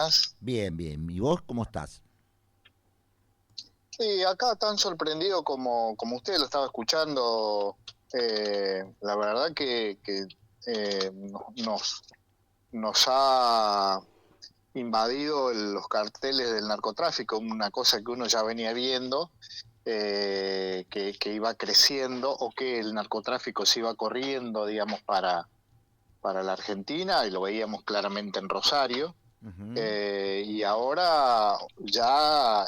días. Bien, bien. ¿Y vos cómo estás? Sí, acá tan sorprendido como usted lo estaba escuchando. La verdad que nos, nos ha invadido los carteles del narcotráfico, una cosa que uno ya venía viendo, que iba creciendo o que el narcotráfico se iba corriendo, digamos, para la Argentina, y lo veíamos claramente en Rosario. Ujú. Y ahora ya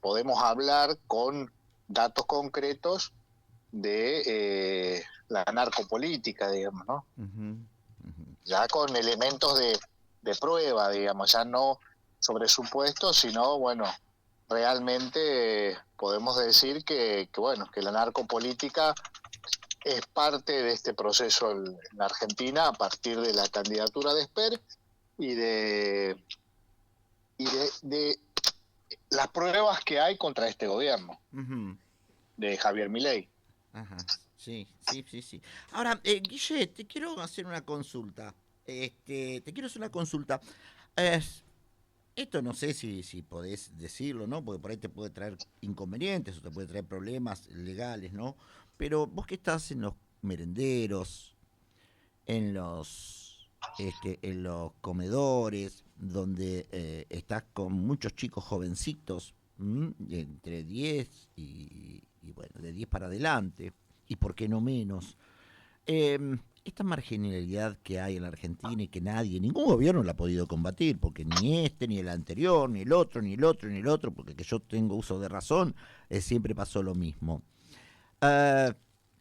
podemos hablar con datos concretos de la narcopolítica, digamos, ¿no? Ujú, ujú. Ya con elementos de prueba, digamos, ya no sobre supuestos, sino, bueno, realmente podemos decir bueno, que la narcopolítica es parte de este proceso en la Argentina a partir de la candidatura de Esper y de las pruebas que hay contra este gobierno Ujú. de Javier Milei. Ajá. Sí, sí, sí, sí. Ahora, Guille, te quiero hacer una consulta. Te quiero hacer una consulta. Es- Esto no sé si podés decirlo, ¿no? Porque por ahí te puede traer inconvenientes o te puede traer problemas legales, ¿no? Pero vos que estás en los merenderos, en los comedores, donde estás con muchos chicos jovencitos, entre 10 y, bueno, de 10 para adelante, y por qué no menos. Esta marginalidad que hay en la Argentina y que nadie, ningún gobierno la ha podido combatir, porque ni este, ni el anterior, ni el otro, ni el otro, ni el otro, porque que yo tengo uso de razón, siempre pasó lo mismo. Eh,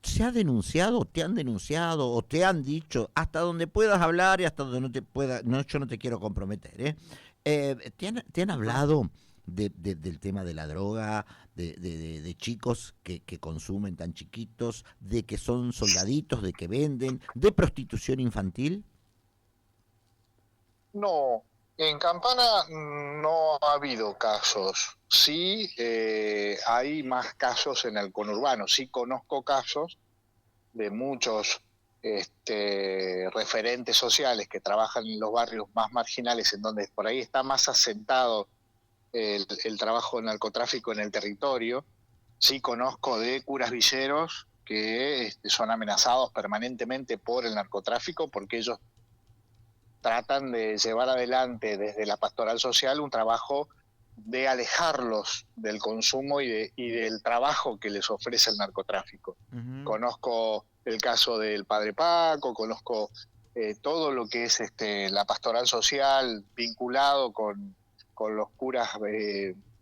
¿Se ha denunciado, te han denunciado o te han dicho hasta donde puedas hablar y hasta donde no te pueda, no, yo no te quiero comprometer, ¿eh? ¿Te han hablado del tema de la droga, de chicos que consumen tan chiquitos, de que son soldaditos, de que venden, de prostitución infantil? No, en Campana no ha habido casos. Sí, hay más casos en el conurbano. Sí conozco casos de muchos referentes sociales que trabajan en los barrios más marginales, en donde por ahí está más asentado el trabajo del narcotráfico en el territorio. Sí conozco de curas villeros que son amenazados permanentemente por el narcotráfico porque ellos tratan de llevar adelante desde la pastoral social un trabajo de alejarlos del consumo y del trabajo que les ofrece el narcotráfico. Ujú. Conozco el caso del padre Paco, conozco todo lo que es la pastoral social vinculado con los curas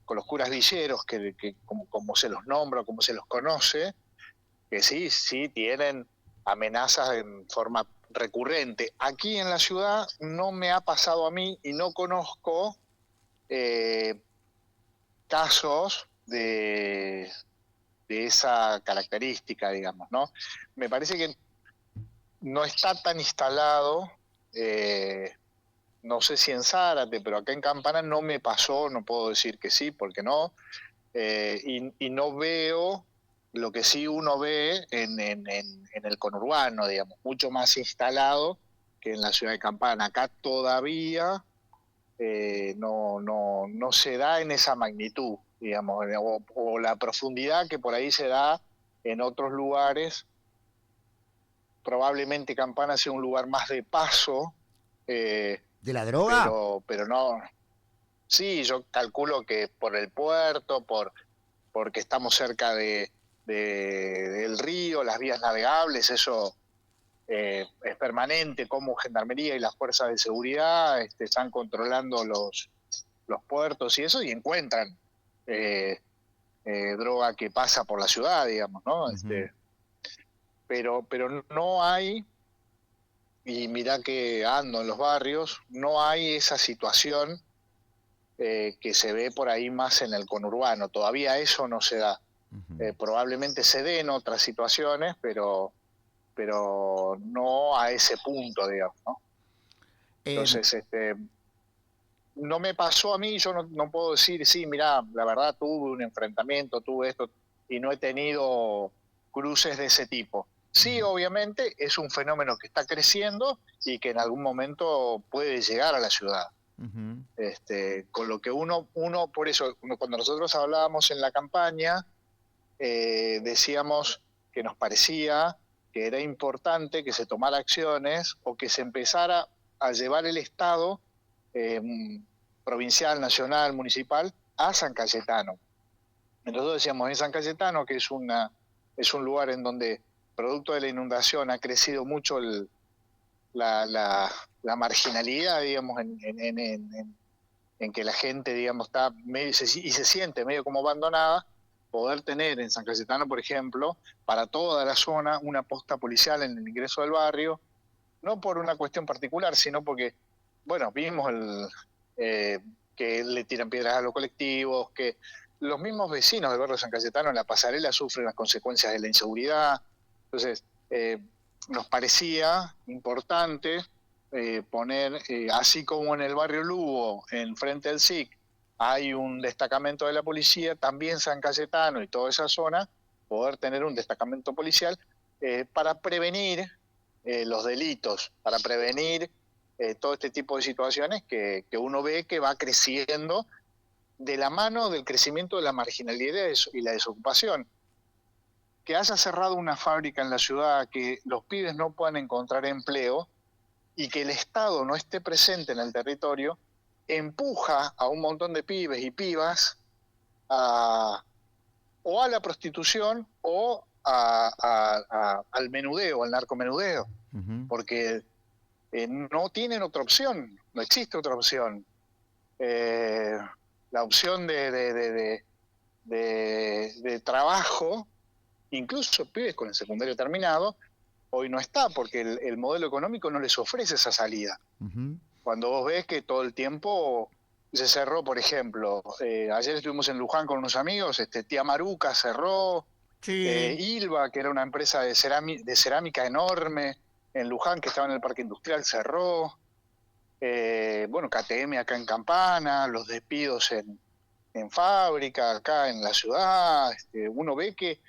con los curas villeros, que como se los nombra, como se los conoce, que sí, sí tienen amenazas en forma recurrente. Aquí en la ciudad no me ha pasado a mí y no conozco eh, casos de esa característica, digamos, ¿no? Me parece que no está tan instalado, eh, no sé si en Zárate, pero acá en Campana no me pasó, no puedo decir que sí, porque no, y no veo lo que sí uno ve en el conurbano, digamos, mucho más instalado que en la ciudad de Campana. Acá todavía no se da en esa magnitud, digamos, o la profundidad que por ahí se da en otros lugares. Probablemente Campana sea un lugar más de paso, eh, ¿De la droga? pero no. Sí, yo calculo que por el puerto, porque estamos cerca del río, las vías navegables, eso es permanente, como Gendarmería y las fuerzas de seguridad están controlando los puertos y eso, y encuentran eh, droga que pasa por la ciudad, digamos, ¿no? Ujú. Pero no hay, y mirá que ando en los barrios, no hay esa situación que se ve por ahí más en el conurbano. Todavía eso no se da. Ujú. Probablemente se dé en otras situaciones, pero no a ese punto, digamos, ¿no? Em, Entonces, no me pasó a mí, yo no puedo decir, sí, mirá, la verdad tuve un enfrentamiento, tuve esto, y no he tenido cruces de ese tipo. Sí, ujú. obviamente es un fenómeno que está creciendo y que en algún momento puede llegar a la ciudad. Ujú. Con lo que uno, por eso, cuando nosotros hablábamos en la campaña, decíamos que nos parecía que era importante que se tomara acciones o que se empezara a llevar el Estado eh, provincial, nacional, municipal, a San Cayetano. Nosotros decíamos en San Cayetano, que es un lugar en donde, producto de la inundación, ha crecido mucho la, la, la, marginalidad, digamos, en que la gente, digamos, está medio, y se siente medio como abandonada. Poder tener en San Cayetano, por ejemplo, para toda la zona, una posta policial en el ingreso del barrio, no por una cuestión particular, sino porque, bueno, vimos que le tiran piedras a los colectivos, que los mismos vecinos del barrio de San Cayetano en la pasarela sufren las consecuencias de la inseguridad. Entonces, nos parecía importante poner, así como en el barrio Lugo, en frente del SIC, hay un destacamento de la policía, también San Cayetano y toda esa zona, poder tener un destacamento policial para prevenir los delitos, para prevenir todo este tipo de situaciones que uno ve que va creciendo de la mano del crecimiento de la marginalidad y la desocupación. Que haya cerrado una fábrica en la ciudad, que los pibes no puedan encontrar empleo y que el Estado no esté presente en el territorio, empuja a un montón de pibes y pibas o a la prostitución o al menudeo, al narcomenudeo, Ujú. porque no tienen otra opción, no existe otra opción. Eh, la opción de trabajo, incluso pibes con el secundario terminado, hoy no está, porque el modelo económico no les ofrece esa salida. Ujú. Cuando vos ves que todo el tiempo se cerró, por ejemplo, ayer estuvimos en Luján con unos amigos, Tía Maruca cerró, Sí. Ilva, que era una empresa de cerámica enorme en Luján, que estaba en el parque industrial, cerró, bueno, KTM acá en Campana, los despidos en fábrica, acá en la ciudad. Uno ve que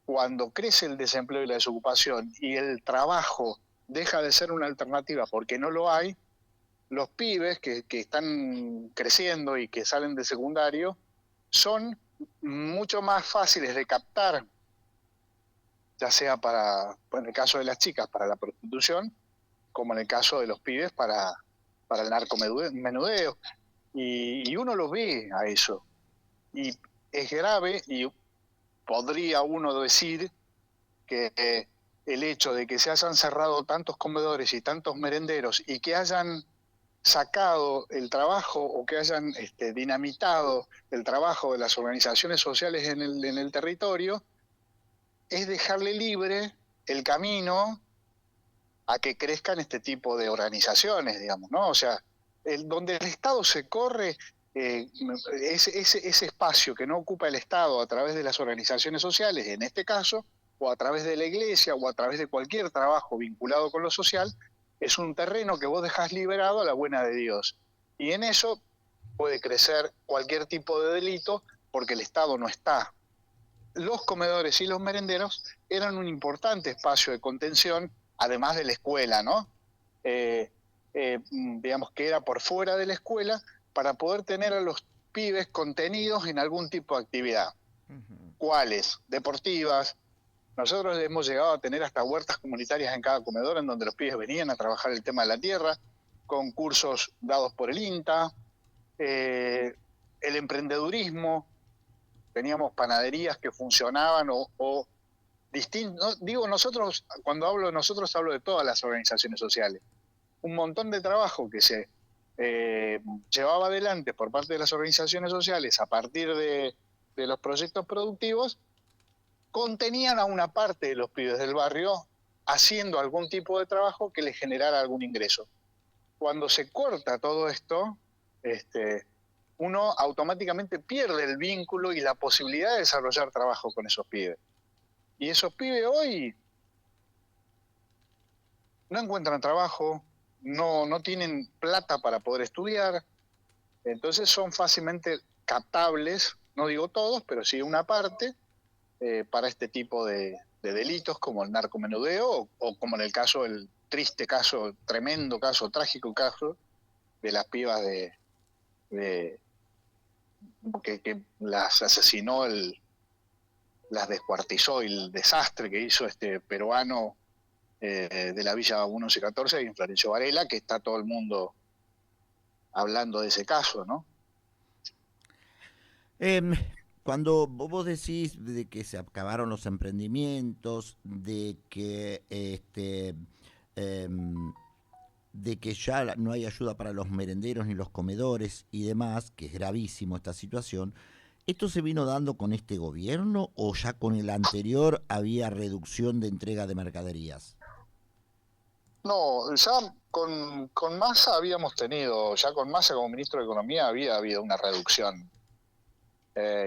cuando crece el desempleo y la desocupación y el trabajo deja de ser una alternativa porque no lo hay, los pibes que están creciendo y que salen de secundario son mucho más fáciles de captar, ya sea en el caso de las chicas, para la prostitución, como en el caso de los pibes para el narcomenudeo. Y uno lo ve a eso. Y es grave y podría uno decir que el hecho de que se hayan cerrado tantos comedores y tantos merenderos y que hayan sacado el trabajo o que hayan dinamitado el trabajo de las organizaciones sociales en el territorio, es dejarle libre el camino a que crezcan este tipo de organizaciones, digamos, ¿no? O sea, donde el Estado se corre, ese espacio que no ocupa el Estado a través de las organizaciones sociales, en este caso, o a través de la iglesia, o a través de cualquier trabajo vinculado con lo social, es un terreno que vos dejás liberado a la buena de Dios. Y en eso puede crecer cualquier tipo de delito porque el Estado no está. Los comedores y los merenderos eran un importante espacio de contención, además de la escuela, ¿no? Digamos que era por fuera de la escuela para poder tener a los pibes contenidos en algún tipo de actividad. Ujú. ¿Cuáles? Deportivas. Nosotros hemos llegado a tener hasta huertas comunitarias en cada comedor en donde los pibes venían a trabajar el tema de la tierra, con cursos dados por el INTA, el emprendedurismo, teníamos panaderías que funcionaban o distintos, ¿no? Digo nosotros, cuando hablo de nosotros hablo de todas las organizaciones sociales. Un montón de trabajo que se llevaba adelante por parte de las organizaciones sociales a partir de los proyectos productivos, contenían a una parte de los pibes del barrio haciendo algún tipo de trabajo que les generara algún ingreso. Cuando se corta todo esto, uno automáticamente pierde el vínculo y la posibilidad de desarrollar trabajo con esos pibes. Y esos pibes hoy no encuentran trabajo, no tienen plata para poder estudiar, entonces son fácilmente captables, no digo todos, pero sí una parte, para este tipo de delitos como el narcomenudeo o como en el caso, el triste caso, tremendo caso, trágico caso de las pibas de que las asesinó, las descuartizó, y el desastre que hizo este peruano de la Villa 1114 y Florencio Varela, que está todo el mundo hablando de ese caso, ¿no? Em, Cuando vos decís de que se acabaron los emprendimientos, em, de que ya no hay ayuda para los merenderos ni los comedores y demás, que es gravísimo esta situación, ¿esto se vino dando con este gobierno o ya con el anterior había reducción de entrega de mercaderías? No, ya con Massa habíamos tenido, ya con Massa como ministro de Economía había habido una reducción.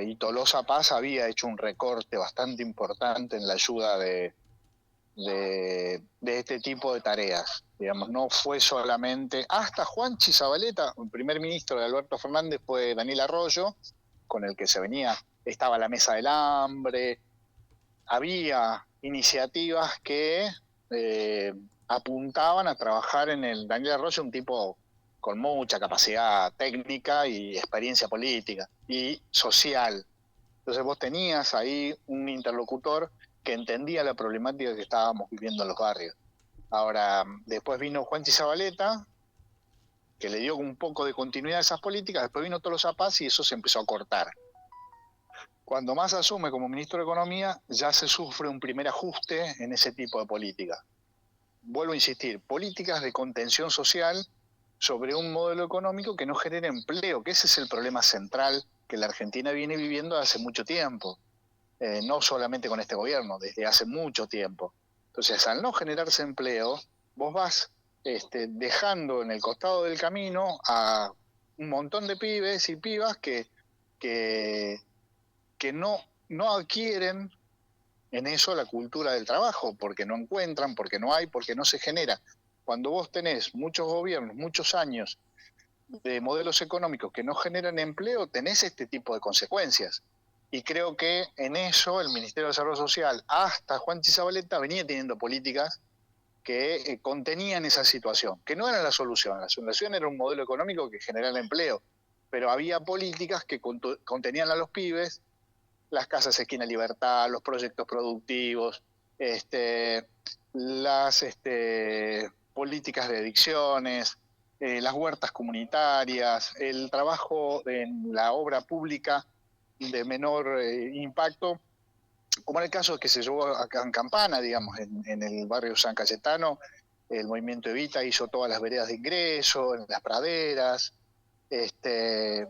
Y Tolosa Paz había hecho un recorte bastante importante en la ayuda de este tipo de tareas. Digamos, no fue solamente, hasta Juanchi Zabaleta, el primer ministro de Alberto Fernández fue Daniel Arroyo, con el que se venía, estaba la mesa del hambre, había iniciativas que apuntaban a trabajar en el Daniel Arroyo, un tipo con mucha capacidad técnica y experiencia política y social. Entonces vos tenías ahí un interlocutor que entendía la problemática que estábamos viviendo en los barrios. Ahora, después vino Juanchi Zabaleta, que le dio un poco de continuidad a esas políticas, después vino Tolosa Paz y eso se empezó a cortar. Cuando Massa asume como ministro de Economía, ya se sufre un primer ajuste en ese tipo de políticas. Vuelvo a insistir, políticas de contención social sobre un modelo económico que no genere empleo, que ese es el problema central que la Argentina viene viviendo hace mucho tiempo. No solamente con este gobierno, desde hace mucho tiempo. Entonces, al no generarse empleo, vos vas dejando en el costado del camino a un montón de pibes y pibas que no adquieren en eso la cultura del trabajo, porque no encuentran, porque no hay, porque no se genera. Cuando vos tenés muchos gobiernos, muchos años de modelos económicos que no generan empleo, tenés este tipo de consecuencias. Y creo que en eso el Ministerio de Desarrollo Social, hasta Juanchi Zabaleta, venía teniendo políticas que contenían esa situación, que no eran la solución. La solución era un modelo económico que generara empleo, pero había políticas que contenían a los pibes, las casas esquina libertad, los proyectos productivos, las políticas de adicciones, las huertas comunitarias, el trabajo en la obra pública de menor impacto, como en el caso que se llevó acá en Campana, digamos, en el barrio San Cayetano, el movimiento Evita hizo todas las veredas de ingreso, en las praderas.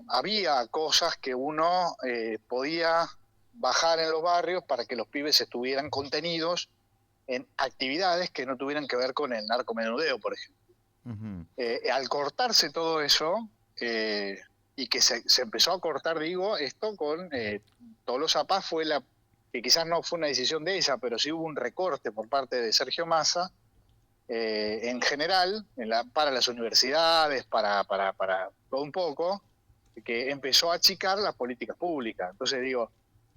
Había cosas que uno podía bajar en los barrios para que los pibes estuvieran contenidos en actividades que no tuvieran que ver con el narcomenudeo, por ejemplo. Uh-huh. Al cortarse todo eso, y que se empezó a cortar, digo, esto con Tolosa Paz fue que quizás no fue una decisión de ella, pero sí hubo un recorte por parte de Sergio Massa, en general, para las universidades, para todo un poco, que empezó a achicar las políticas públicas. Entonces digo,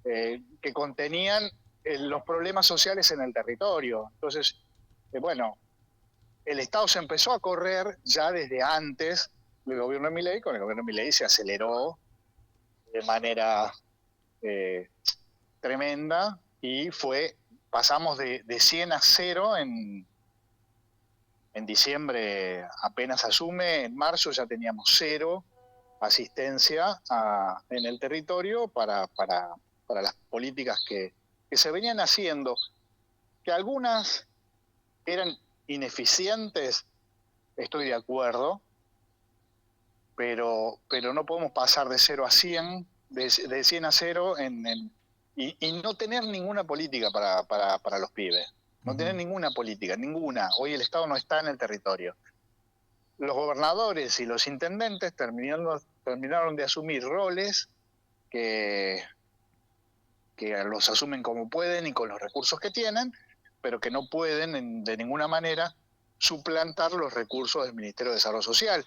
que contenían los problemas sociales en el territorio. Entonces, bueno, el Estado se empezó a correr ya desde antes del gobierno de Milei. Con el gobierno de Milei se aceleró de manera tremenda y pasamos de 100 a 0 en diciembre. Apenas asume, en marzo ya teníamos 0 asistencia en el territorio para las políticas que se venían haciendo, que algunas eran ineficientes, estoy de acuerdo, pero no podemos pasar de 0 a 100, de 100 a 0 y no tener ninguna política para los pibes, no tener ninguna política, ninguna. Hoy el Estado no está en el territorio. Los gobernadores y los intendentes terminaron de asumir roles que los asumen como pueden y con los recursos que tienen, pero que no pueden de ninguna manera suplantar los recursos del Ministerio de Desarrollo Social.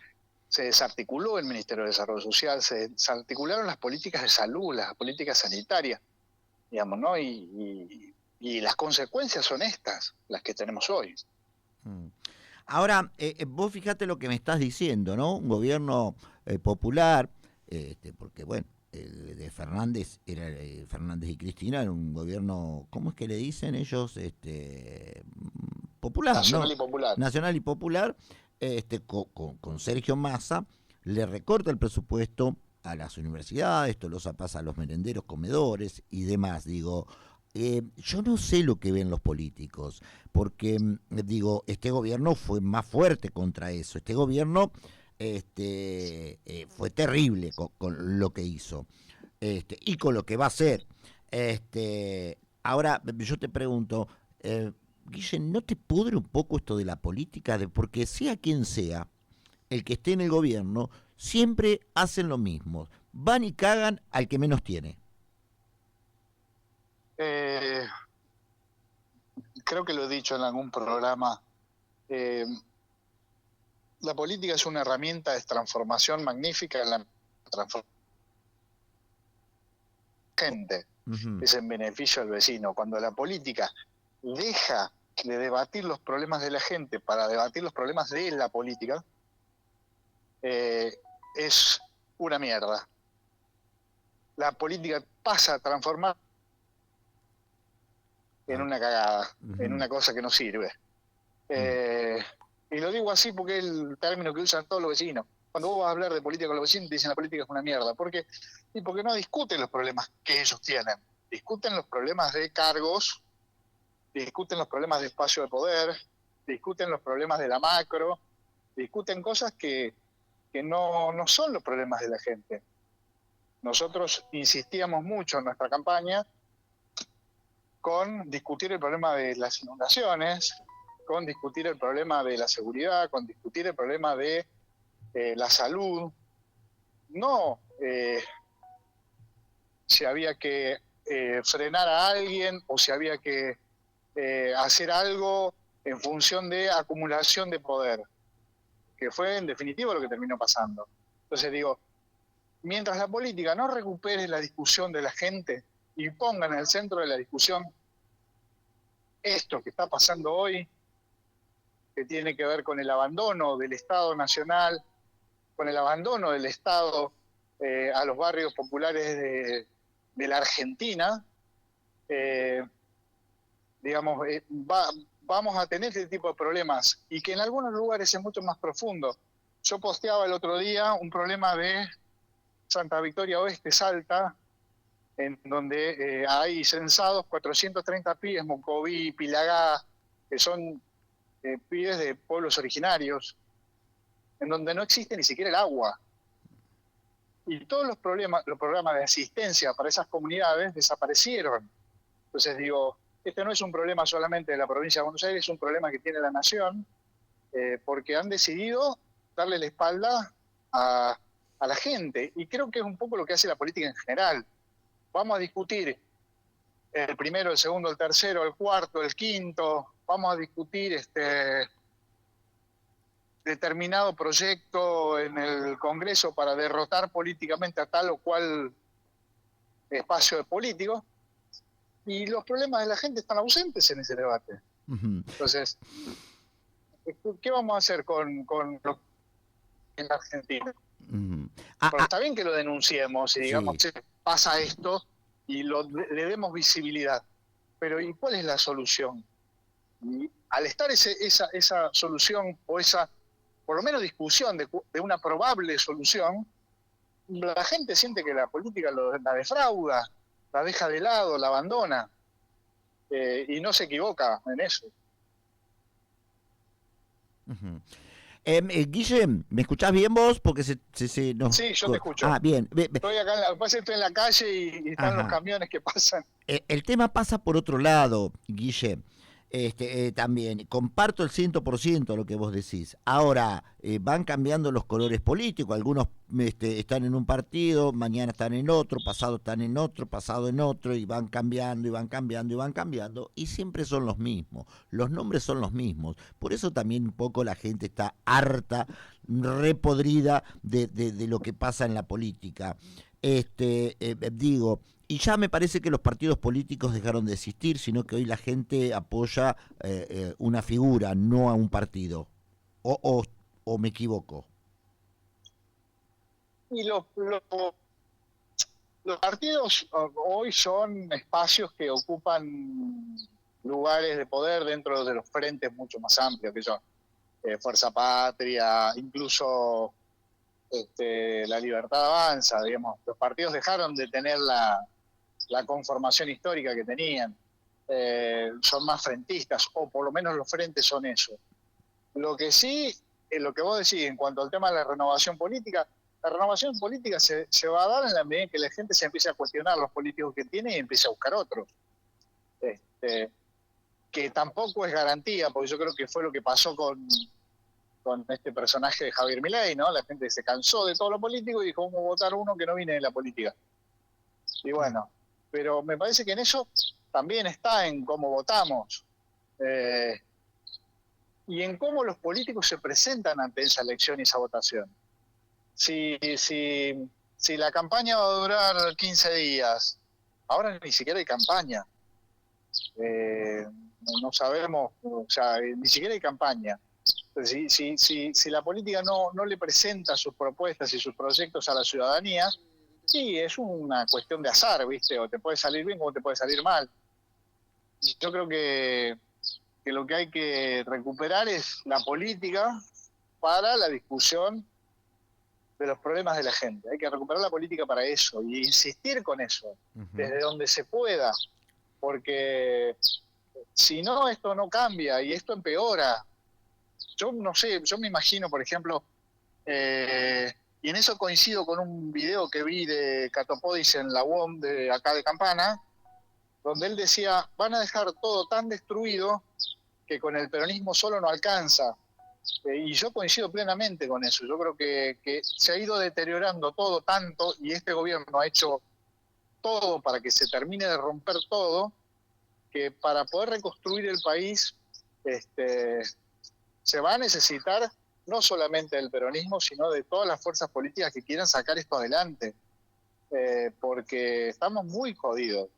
Se desarticuló el Ministerio de Desarrollo Social, se desarticularon las políticas de salud, las políticas sanitarias, digamos, ¿no? Y las consecuencias son estas, las que tenemos hoy. Ahora, vos fíjate lo que me estás diciendo, ¿no? Un gobierno popular, porque bueno, el de Fernández era Fernández y Cristina era un gobierno, ¿cómo es que le dicen ellos? Popular, Nacional ¿no? y popular. Nacional y popular, con Sergio Massa, le recorta el presupuesto a las universidades, Tolosa pasa a los merenderos, comedores y demás. Digo, yo no sé lo que ven los políticos, porque digo, este gobierno fue más fuerte contra eso. Este gobierno fue terrible con lo que hizo y con lo que va a hacer. Ahora, yo te pregunto, Guille, ¿no te pudre un poco esto de la política? Porque sea quien sea, el que esté en el gobierno, siempre hacen lo mismo. Van y cagan al que menos tiene. Creo que lo he dicho en algún programa. La política es una herramienta de transformación magnífica en la gente. Uh-huh. Es en beneficio del vecino. Cuando la política deja de debatir los problemas de la gente para debatir los problemas de la política, es una mierda. La política pasa a transformar en una cagada, uh-huh, en una cosa que no sirve. Y lo digo así porque es el término que usan todos los vecinos. Cuando vos vas a hablar de política con los vecinos, te dicen la política es una mierda. ¿Por qué? Y porque no discuten los problemas que ellos tienen. Discuten los problemas de cargos, discuten los problemas de espacio de poder, discuten los problemas de la macro, discuten cosas que no son los problemas de la gente. Nosotros insistíamos mucho en nuestra campaña con discutir el problema de las inundaciones, con discutir el problema de la seguridad, con discutir el problema de la salud. No si había que frenar a alguien o si había que hacer algo en función de acumulación de poder, que fue en definitiva lo que terminó pasando. Entonces digo, mientras la política no recupere la discusión de la gente y ponga en el centro de la discusión esto que está pasando hoy, que tiene que ver con el abandono del Estado Nacional, con el abandono del Estado a los barrios populares de la Argentina, vamos a tener este tipo de problemas y que en algunos lugares es mucho más profundo. Yo posteaba el otro día un problema de Santa Victoria Oeste, Salta, en donde hay censados 430 pibes, Mocoví, Pilagá, que son pibes de pueblos originarios, en donde no existe ni siquiera el agua. Y todos los programas de asistencia para esas comunidades desaparecieron. Entonces digo, este no es un problema solamente de la provincia de Buenos Aires, es un problema que tiene la nación, porque han decidido darle la espalda a la gente. Y creo que es un poco lo que hace la política en general. Vamos a discutir el primero, el segundo, el tercero, el cuarto, el quinto. Vamos a discutir determinado proyecto en el Congreso para derrotar políticamente a tal o cual espacio de político. Y los problemas de la gente están ausentes en ese debate. Uh-huh. Entonces, ¿qué vamos a hacer con lo en la Argentina? Uh-huh. Porque está bien que lo denunciemos y digamos, sí, pasa esto y le demos visibilidad. Pero ¿y cuál es la solución? Y al estar esa solución o esa, por lo menos discusión de una probable solución, la gente siente que la política la defrauda, la deja de lado, la abandona, y no se equivoca en eso. Uh-huh. Guille, ¿me escuchás bien vos? Porque no... Sí, yo te escucho. Ah, bien. Estoy acá, estoy en la calle y están Ajá. Los camiones que pasan. El tema pasa por otro lado, Guille. También comparto el 100% lo que vos decís. Ahora, van cambiando los colores políticos, algunos están en un partido, mañana están en otro, pasado están en otro, pasado en otro, y van cambiando, y van cambiando, y van cambiando, y siempre son los mismos, los nombres son los mismos. Por eso también un poco la gente está harta, repodrida de lo que pasa en la política. Digo, y ya me parece que los partidos políticos dejaron de existir, sino que hoy la gente apoya una figura, no a un partido. o me equivoco. Y los partidos hoy son espacios que ocupan lugares de poder dentro de los frentes mucho más amplios que son Fuerza Patria, incluso La Libertad Avanza, digamos. Los partidos dejaron de tener la conformación histórica que tenían. Son más frentistas, o por lo menos los frentes son eso. Lo que sí, lo que vos decís en cuanto al tema de la renovación política se va a dar en la medida en que la gente se empiece a cuestionar los políticos que tiene y empiece a buscar otros. Que tampoco es garantía, porque yo creo que fue lo que pasó con este personaje de Javier Milei, ¿no? La gente se cansó de todo lo político y dijo, vamos a votar uno que no viene de la política. Y bueno, pero me parece que en eso también está en cómo votamos y en cómo los políticos se presentan ante esa elección y esa votación. Si la campaña va a durar 15 días, ahora ni siquiera hay campaña. No sabemos, o sea, ni siquiera hay campaña. Si la política no le presenta sus propuestas y sus proyectos a la ciudadanía, sí, es una cuestión de azar, ¿viste? O te puede salir bien o te puede salir mal. Yo creo que lo que hay que recuperar es la política para la discusión de los problemas de la gente. Hay que recuperar la política para eso y insistir con eso, desde donde se pueda, porque si no, esto no cambia y esto empeora. Yo no sé, yo me imagino, por ejemplo, y en eso coincido con un video que vi de Catopodis en la UOM de acá de Campana, donde él decía, van a dejar todo tan destruido que con el peronismo solo no alcanza. Y yo coincido plenamente con eso. Yo creo que se ha ido deteriorando todo tanto y este gobierno ha hecho todo para que se termine de romper todo, que para poder reconstruir el país se va a necesitar no solamente del peronismo, sino de todas las fuerzas políticas que quieran sacar esto adelante, porque estamos muy jodidos.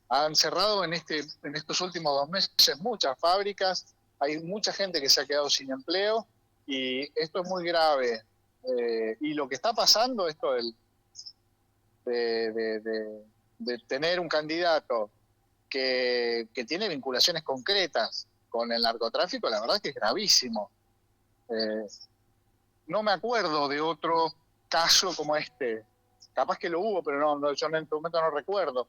Han cerrado en estos últimos 2 meses muchas fábricas, hay mucha gente que se ha quedado sin empleo y esto es muy grave. Y lo que está pasando, esto de tener un candidato que tiene vinculaciones concretas con el narcotráfico, la verdad es que es gravísimo. No me acuerdo de otro caso como este. Capaz que lo hubo, pero yo en este momento no recuerdo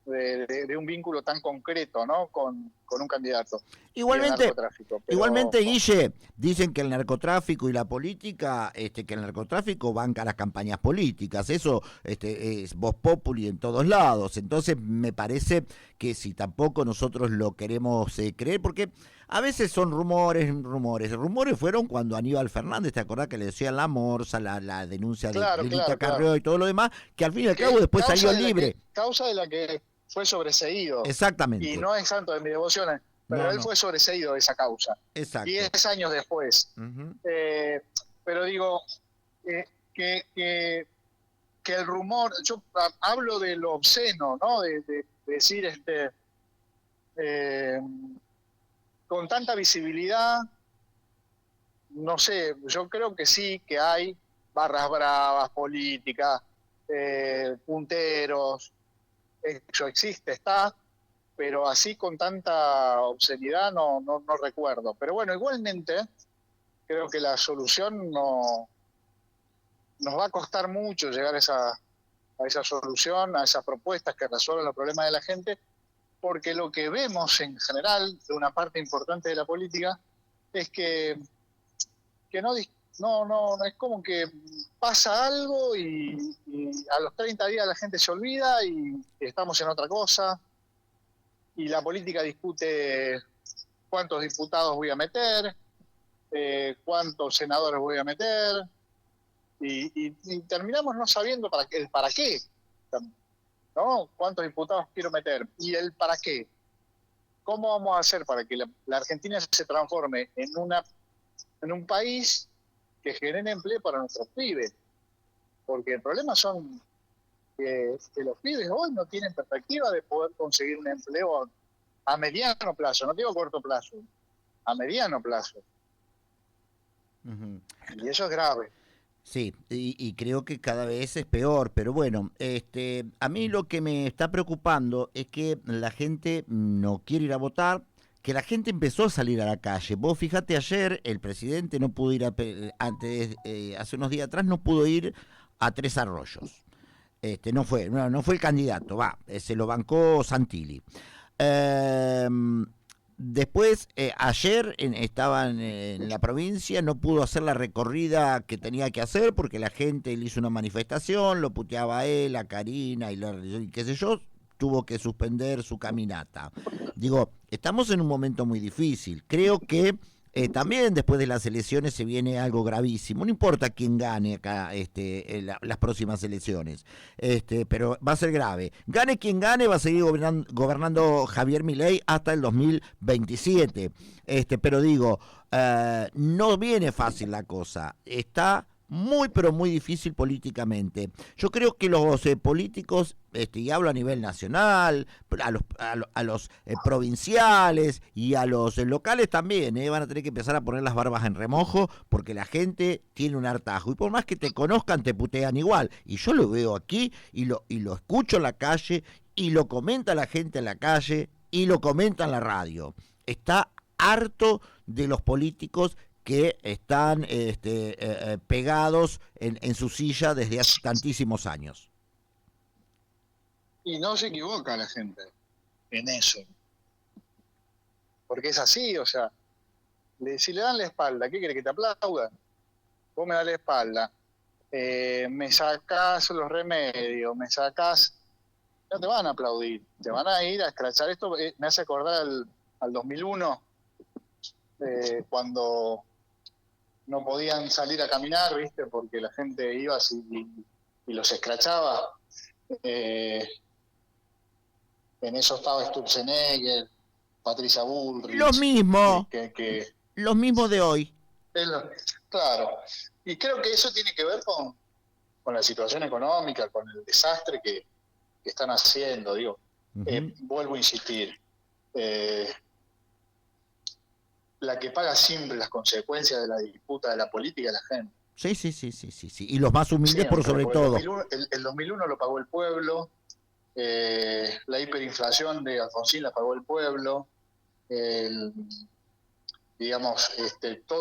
de un vínculo tan concreto, ¿no? con un candidato. Igualmente, Guille, dicen que el narcotráfico y la política, que el narcotráfico banca las campañas políticas, eso es voz populi en todos lados. Entonces me parece que si tampoco nosotros lo queremos creer, porque a veces son rumores. Rumores fueron cuando Aníbal Fernández, ¿te acordás que le decían la morsa, la denuncia de Lilita Carrió y todo lo demás, que al fin y al cabo después salió libre? Causa de la que fue sobreseído. Exactamente. Y no es santo de mi devoción, pero él fue sobreseído de esa causa. Exacto. 10 años después. Pero digo, que el rumor, yo hablo de lo obsceno, ¿no? De decir, con tanta visibilidad, no sé, yo creo que sí, que hay barras bravas, políticas, punteros, eso existe, está, pero así con tanta obscenidad no recuerdo. Pero bueno, igualmente creo que la solución nos va a costar mucho llegar a esa solución, a esas propuestas que resuelvan los problemas de la gente, porque lo que vemos en general de una parte importante de la política es que no es como que pasa algo y a los 30 días la gente se olvida y estamos en otra cosa, y la política discute cuántos diputados voy a meter, cuántos senadores voy a meter, y terminamos no sabiendo para qué, ¿no? Cuántos diputados quiero meter y el para qué. ¿Cómo vamos a hacer para que la Argentina se transforme en un país que genere empleo para nuestros pibes? Porque el problema son que los pibes hoy no tienen perspectiva de poder conseguir un empleo a mediano plazo, no digo a corto plazo, a mediano plazo. Ujú. Y eso es grave. Sí, y creo que cada vez es peor, pero bueno, a mí lo que me está preocupando es que la gente no quiere ir a votar, que la gente empezó a salir a la calle. Vos fíjate, ayer el presidente no pudo ir hace unos días atrás no pudo ir a Tres Arroyos. No fue el candidato, se lo bancó Santilli. Eh, Después, ayer estaba en la provincia, no pudo hacer la recorrida que tenía que hacer porque la gente le hizo una manifestación, lo puteaba a él, a Karina y qué sé yo, tuvo que suspender su caminata. Digo, estamos en un momento muy difícil. Creo que también después de las elecciones se viene algo gravísimo. No importa quién gane acá las próximas elecciones, pero va a ser grave. Gane quien gane, va a seguir gobernando Javier Milei hasta el 2027. Pero digo, no viene fácil la cosa. Está muy pero muy difícil políticamente. Yo creo que los políticos, y hablo a nivel nacional, a los provinciales y a los locales también, van a tener que empezar a poner las barbas en remojo porque la gente tiene un hartazgo y por más que te conozcan te putean igual. Y yo lo veo aquí y lo escucho en la calle y lo comenta la gente en la calle y lo comenta en la radio. Está harto de los políticos que están pegados en su silla desde hace tantísimos años. Y no se equivoca la gente en eso. Porque es así, o sea, si le dan la espalda, ¿qué quiere que te aplaudan? Vos me das la espalda, me sacás los remedios, no te van a aplaudir, te van a ir a escrachar. Esto me hace acordar al 2001, cuando no podían salir a caminar, ¿viste? Porque la gente iba y los escrachaba. En eso estaba Sturzenegger, Patricia Bullrich. Los mismos, los mismos de hoy. Claro. Y creo que eso tiene que ver con la situación económica, con el desastre que están haciendo. Digo, vuelvo a insistir. La que paga siempre las consecuencias de la disputa de la política es la gente. Sí. Y los más humildes siempre, por sobre todo. El 2001 lo pagó el pueblo, la hiperinflación de Alfonsín la pagó el pueblo,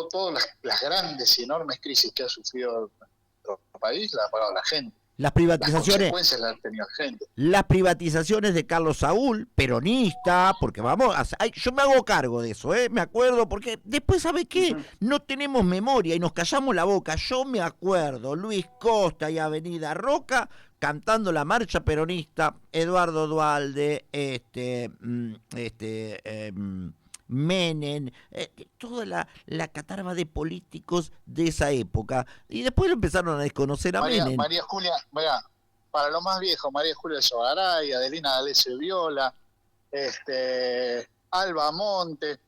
todas las grandes y enormes crisis que ha sufrido nuestro país la ha pagado la gente. Las privatizaciones, las consecuencias las ha tenido la gente. Las privatizaciones de Carlos Saúl, peronista, porque yo me hago cargo de eso, me acuerdo, porque después, ¿sabe qué? No tenemos memoria y nos callamos la boca. Yo me acuerdo, Luis Costa y Avenida Roca cantando la marcha peronista, Eduardo Duhalde, Menem, toda la catarba de políticos de esa época. Y después lo empezaron a desconocer a Menem. María Julia, mira, para los más viejos, María Julia Sogaray, Adelina D'Alessio Viola, Alba Monte,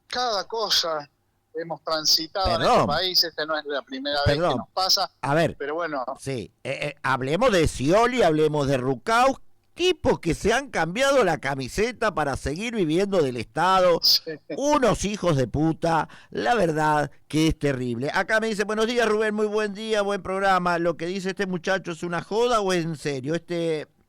cada cosa hemos transitado en este país. No es la primera vez que nos pasa. A ver, pero bueno. Sí, hablemos de Scioli, hablemos de Rucau, tipos que se han cambiado la camiseta para seguir viviendo del Estado, unos hijos de puta, la verdad que es terrible. Acá me dice, buenos días Rubén, muy buen día, buen programa. ¿Lo que dice este muchacho es una joda o es en serio?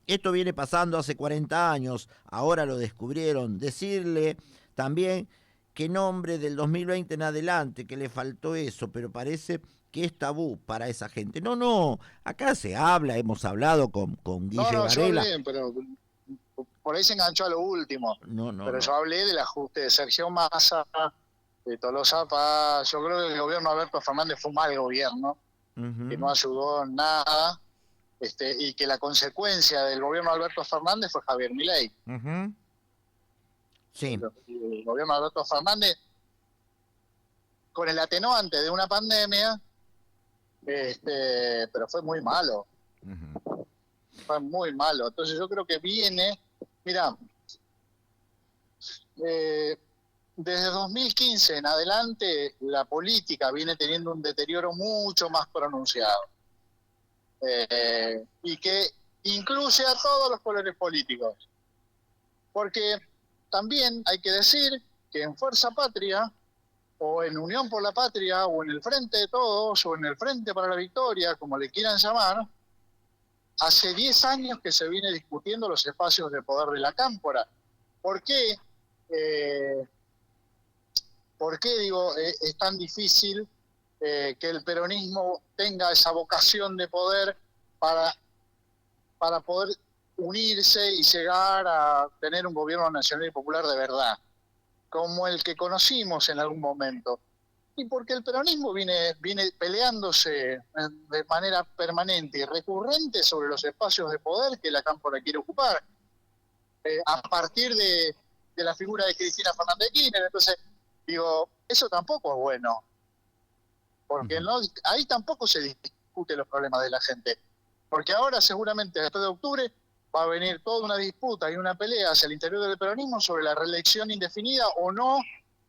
Esto viene pasando hace 40 años, ahora lo descubrieron. Decirle también que nombre del 2020 en adelante, que le faltó eso, pero parece que es tabú para esa gente. No, acá se habla, hemos hablado con Guille Varela. Yo hablé, pero por ahí se enganchó a lo último. Yo hablé del ajuste de Sergio Massa, de Tolosa Paz. Yo creo que el gobierno de Alberto Fernández fue un mal gobierno, que no ayudó en nada, y que la consecuencia del gobierno de Alberto Fernández fue Javier Milei. Sí. El gobierno de Alberto Fernández, con el atenuante de una pandemia, pero fue muy malo. Fue muy malo. Entonces yo creo que mira, desde 2015 en adelante la política viene teniendo un deterioro mucho más pronunciado, y que incluye a todos los colores políticos, porque también hay que decir que en Fuerza Patria o en Unión por la Patria, o en el Frente de Todos, o en el Frente para la Victoria, como le quieran llamar, hace 10 años que se viene discutiendo los espacios de poder de la Cámpora. ¿Por qué? ¿Por qué, digo, es tan difícil que el peronismo tenga esa vocación de poder para poder unirse y llegar a tener un gobierno nacional y popular de verdad, como el que conocimos en algún momento? Y porque el peronismo viene peleándose de manera permanente y recurrente sobre los espacios de poder que la Cámpora quiere ocupar, a partir de la figura de Cristina Fernández de Kirchner. Entonces, digo, eso tampoco es bueno, porque ahí tampoco se discute los problemas de la gente. Porque ahora seguramente después de octubre va a venir toda una disputa y una pelea hacia el interior del peronismo sobre la reelección indefinida o no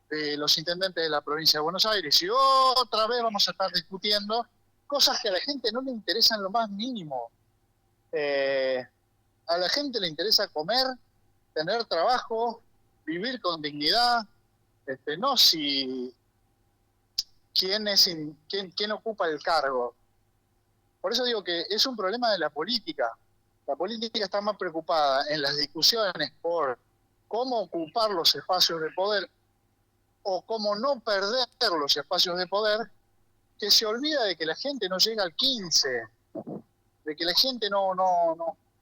de los intendentes de la provincia de Buenos Aires. Y otra vez vamos a estar discutiendo cosas que a la gente no le interesan lo más mínimo. A la gente le interesa comer, tener trabajo, vivir con dignidad, no si quién ocupa el cargo. Por eso digo que es un problema de la política. La política está más preocupada en las discusiones por cómo ocupar los espacios de poder o cómo no perder los espacios de poder, que se olvida de que la gente no llega al 15, de que la gente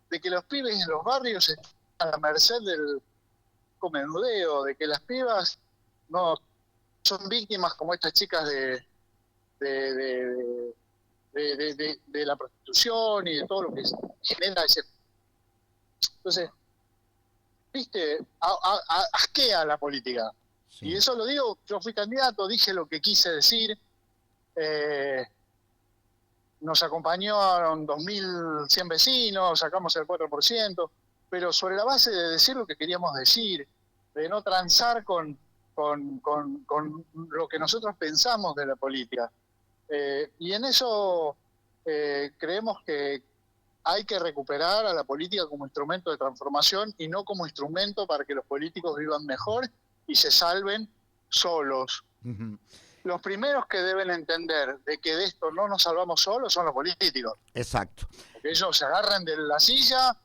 de que los pibes en los barrios están a la merced del menudeo, de que las pibas no son víctimas como estas chicas de la prostitución y de todo lo que genera ese. Entonces, viste, asquea la política. Sí. Y eso lo digo, yo fui candidato, dije lo que quise decir, nos acompañaron 2.100 vecinos, sacamos el 4%, pero sobre la base de decir lo que queríamos decir, de no transar con lo que nosotros pensamos de la política. Y en eso creemos que hay que recuperar a la política como instrumento de transformación y no como instrumento para que los políticos vivan mejor y se salven solos. Uh-huh. Los primeros que deben entender de que de esto no nos salvamos solos son los políticos. Exacto. Porque ellos se agarran de la silla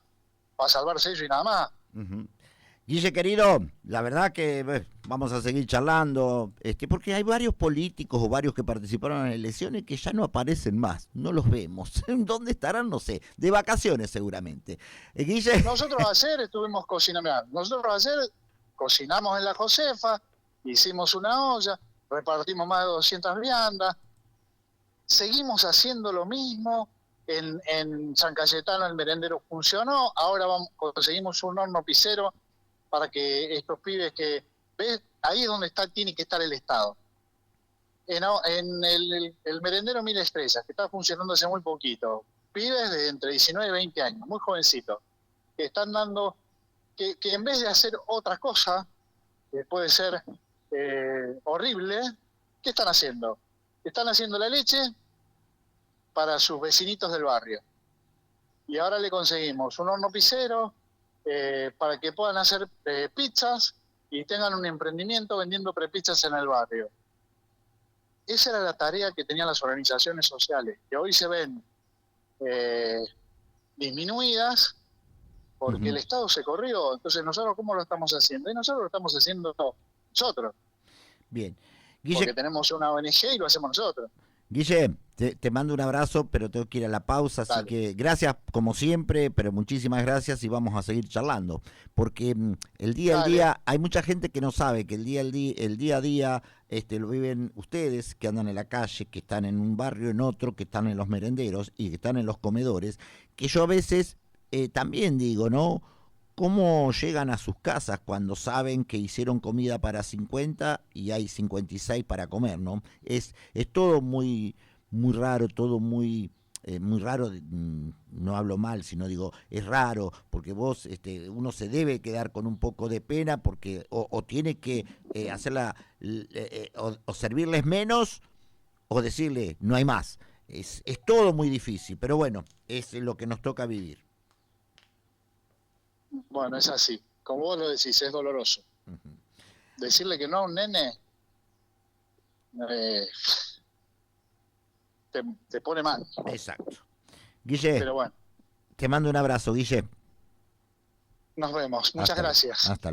para salvarse ellos y nada más. Uh-huh. Guille, querido, la verdad que vamos a seguir charlando, porque hay varios políticos o varios que participaron en las elecciones que ya no aparecen más, no los vemos. ¿Dónde estarán? No sé, de vacaciones seguramente. Guille. Nosotros ayer estuvimos cocinando, cocinamos en la Josefa, hicimos una olla, repartimos más de 200 viandas, seguimos haciendo lo mismo. En San Cayetano el merendero funcionó, ahora conseguimos un horno pisero para que estos pibes que... ¿ves? Ahí es donde tiene que estar el Estado. En el merendero Mil Estrellas, que está funcionando hace muy poquito, pibes de entre 19 y 20 años, muy jovencitos, que están dando... Que en vez de hacer otra cosa, que puede ser horrible, ¿qué están haciendo? Están haciendo la leche para sus vecinitos del barrio. Y ahora le conseguimos un horno pisero, para que puedan hacer pizzas y tengan un emprendimiento vendiendo prepizzas en el barrio. Esa era la tarea que tenían las organizaciones sociales, que hoy se ven disminuidas porque el Estado se corrió. Entonces, ¿nosotros cómo lo estamos haciendo? Y nosotros lo estamos haciendo nosotros. Bien. Guille, porque tenemos una ONG y lo hacemos nosotros. Guille, te mando un abrazo, pero tengo que ir a la pausa, así que gracias como siempre, pero muchísimas gracias y vamos a seguir charlando, porque el día al día, hay mucha gente que no sabe que el día a día lo viven ustedes, que andan en la calle, que están en un barrio, en otro, que están en los merenderos y que están en los comedores, que yo a veces también digo, ¿no? ¿Cómo llegan a sus casas cuando saben que hicieron comida para 50 y hay 56 para comer, ¿no? Es todo muy raro, todo muy raro, no hablo mal, sino digo, es raro, porque vos, uno se debe quedar con un poco de pena porque o tiene que hacerla, o servirles menos, o decirle, no hay más. Es todo muy difícil, pero bueno, es lo que nos toca vivir. Bueno, es así. Como vos lo decís, es doloroso. Uh-huh. Decirle que no a un nene eh, te pone mal. Exacto. Guille, Pero bueno, te mando un abrazo, Guille. nos vemos. Muchas Hasta, gracias. hasta